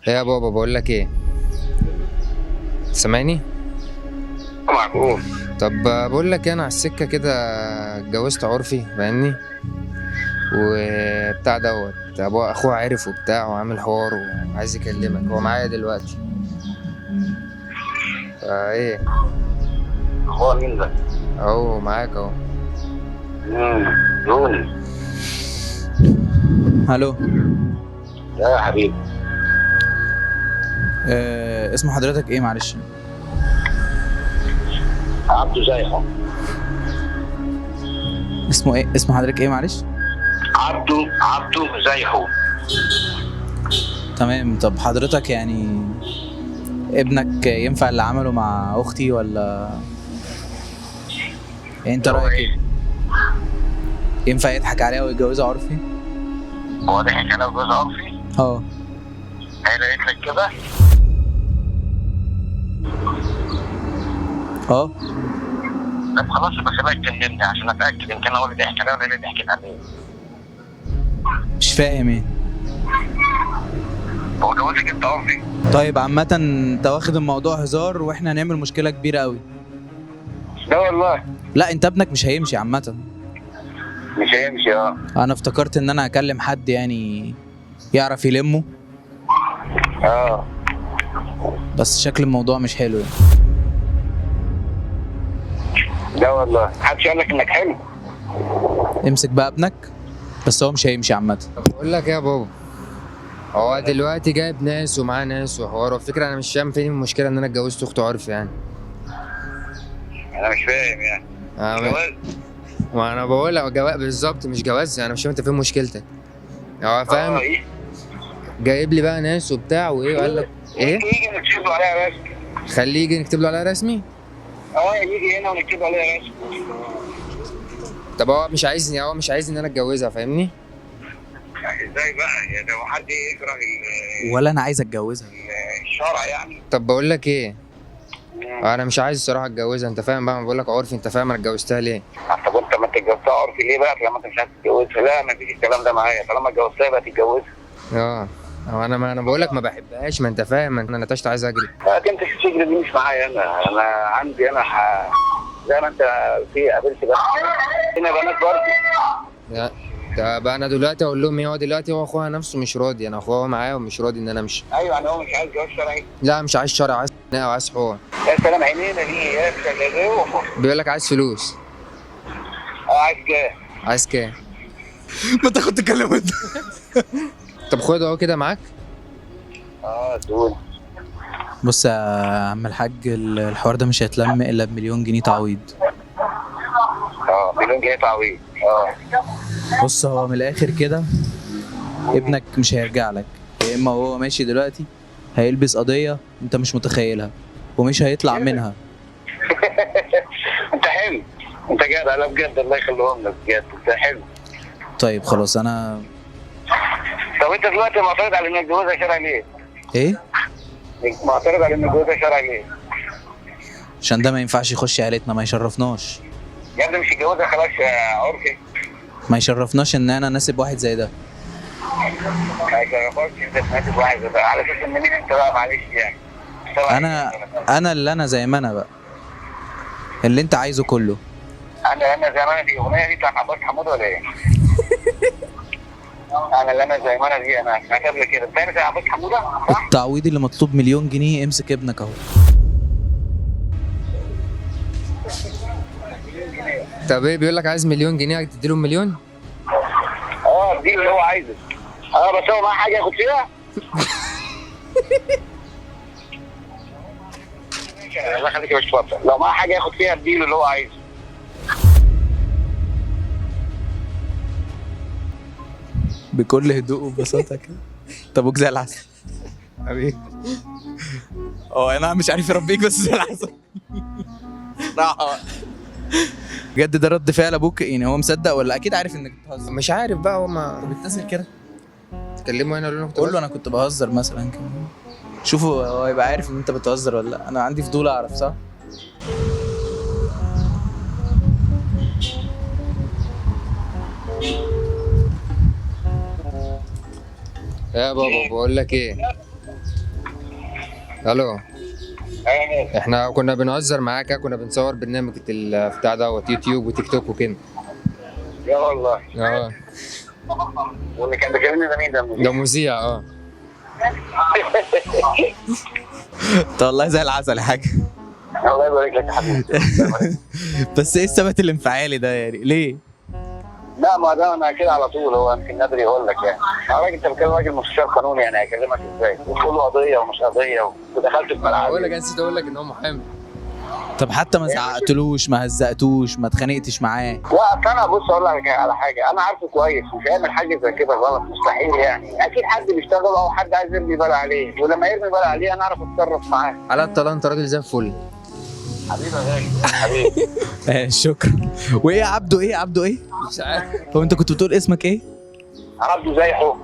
يا بابا بقول لك ايه، سامعني؟ معقول. طب بقول لك انا على السكه كده اتجوزت عرفي، فاهمني؟ وبتاع دوت ابو اخوه عرف وبتاع وعامل حوار وعايز يكلمك، هو معايا دلوقتي. فايه؟ هو مين ده؟ اهو معاك اهو. دوني. الو. يا حبيبي. اسم حضرتك ايه معلش؟ عبده زيحو. اسمه ايه؟ اسم حضرتك ايه معلش؟ عبده زيحو. تمام. طب حضرتك يعني ابنك ينفع اللي عمله مع اختي ولا يعني انت رايك ايه؟ ينفع يضحك عليها ويتجوزها عرفي؟ هو ضحك عليا وجوز عرفي؟ اه. هي قالت لك كده؟ اه. طب خلاص يبقى سيبها تكلمني عشان اتاكد ان كان هو اللي ضحك عليا ولا اللي ضحكت عليه. مش فاهم ايه. هو جوزك انت عرفي؟ طيب عامة انت واخد الموضوع هزار واحنا هنعمل مشكلة كبيرة قوي. لا والله. لا انت ابنك مش هيمشي عامة. مش هيمشي. انا افتكرت ان انا هكلم حد يعني يعرف يلمه، اه بس شكل الموضوع مش حلو يعني. لا والله. محدش قال لك انك حلو؟ امسك بقى ابنك، بس هو مش هيمشي عامة. طب بقول لك يا بابا، هو دلوقتي جايب ناس ومعاه ناس وحوار، والفكره انا مش فاهم فين المشكله ان انا اتجوزت اخت عرفي يعني. انا مش فاهم يعني. جواز؟ وانا بقول لك جواز بالظبط، مش جواز. انا مش فاهم انت فين مشكلتك. هو فاهم. ايه؟ جايب لي بقى ناس وبتاع وايه، وقال لك ايه؟ يجي نكتب له عليها رسم. خليه يجي نكتب له عليها رسمي. يجي هنا ونكتب له عليها رسم. طب هو مش عايزني، هو مش عايز ان انا اتجوزها، فاهمني؟ ازاي بقى؟ يعني لو حد يكره ولا انا عايز اتجوزها. الشرع يعني. طب بقول لك ايه، انا مش عايز الصراحه اتجوزها، انت فاهم بقى؟ بقول لك عرفي، انت فاهم انا اتجوزتها ليه؟ طب انت ما اتجوزتها عرفي ليه بقى لما انت مش عايز تتجوزها؟ لا ما فيش الكلام ده معايا، طالما اتجوزتها يبقى تتجوزها. اه. هو انا ما انا بقول لك ما بحبهاش، ما انت فاهم، انا نتشت عايز اجري. انت السجن دي مش معايا. انا عندي زي ما انت في قابلت بس هنا بنات برضه. لا. طب انا دلوقتي اقول لهم ايه؟ هو دلوقتي هو اخوها نفسه مش راضي، انا اخوها معايا ومش راضي ان انا امشي. ايوه يعني هو مش عايز جواز شرعي. لا مش عايز شرع، عايز خناقه وعايز حوار. يا سلام عينينا دي يا سلام. بيقول لك عايز فلوس. عايز كام؟ عايز كام؟ ما تاخد تكلم انت. طب خد اهو كده معاك. دول. بص يا عم الحاج، الحوار ده مش هيتلم الا بمليون جنيه تعويض. مليون جنيه تعويض. بص هو من الاخر كده، ابنك مش هيرجع لك، يا اما وهو ماشي دلوقتي هيلبس قضية انت مش متخيلها ومش هيطلع منها. انت حلو. انت جدع. لا بجد الله يخليهم لك بجد. انت حلو. طيب خلاص انا. طب انت دلوقتي معترض على انك جوازها شرعي ليه؟ ايه؟ معترض على انك جوازها شرعي ليه؟ عشان ده ما ينفعش يخش عيلتنا، ما يشرفناش. يا ابني مش الجوازها خلاص يا عرفي. ما يشرفناش ان انا ناسب واحد زي ده. ما يشرفكش انت تناسب واحد ده على اساس ان مين انت بقى؟ معلش يعني. انا اللي انا زي ما انا بقى، اللي انت عايزه كله. انا زي ما انا دي اغنيه دي بتاعت عباس حمود ولا ايه؟ انا زي ما انا دي انا سمعتها قبل كده. بتعرف يا عباس حموده؟ التعويض اللي مطلوب مليون جنيه. امسك ابنك اهو. طب ايه؟ بيقول لك عايز مليون جنيه، تديله مليون؟ دي اللي هو عايزه. بس هو معاه حاجه ياخد فيها؟ الله يخليك يا باشا اتفضل. لو معاه حاجه ياخد فيها اديله اللي هو عايزه. بكل هدوء وبساطه كده. طب وجزاء العسل حبيبي. انا مش عارف يربيك بس زي العسل. بجد ده رد فعل ابوك يعني؟ هو مصدق ولا اكيد عارف انك بتهزر؟ مش عارف بقى، هو ما بتتصل كده. تكلمه هنا، قول له قول له انا كنت بهزر مثلا كده. شوفوا هو يبقى عارف ان انت بتهزر ولا لا. انا عندي فضول اعرف. صح. يا بابا بقول لك ايه، الو، ايوه احنا كنا بنهزر معاك، كنا بنصور برنامج بتاع دوت يوتيوب وتيك توك وكده. يا والله. اه واللي كان بيكلمني ده مين ده؟ ده مذيع. انت والله زي العسل يا حاج. الله يبارك لك يا حبيبي. بس ايه الثبات الانفعالي ده يعني ليه؟ لا ما ده انا كده على طول، هو يمكن نادر يقول لك يعني. راجل انت بتكلم راجل مستشار قانوني، يعني هيكلمك ازاي؟ وتقول له قضيه ومش قضيه ودخلت في اقول لك، ملعب. نسيت اقول لك ان هو محامي. طب حتى ما زعقتلوش، ما هزقتوش، ما اتخانقتش معاه؟ لا اصل انا بص اقول لك على حاجه، انا عارفه كويس مش هيعمل حاجه زي كده غلط، مستحيل يعني. اكيد حد بيشتغل او حد عايز يرمي بال عليه، ولما يرمي بال عليه انا اعرف اتصرف معاه. على الطلاق انت راجل زي الفل. حبيبي يا غالي حبيبي. شكرا. وايه يا عبده، ايه يا عبده، ايه؟ مش عارف. هو انت كنت بتقول اسمك ايه؟ عبده زي حب.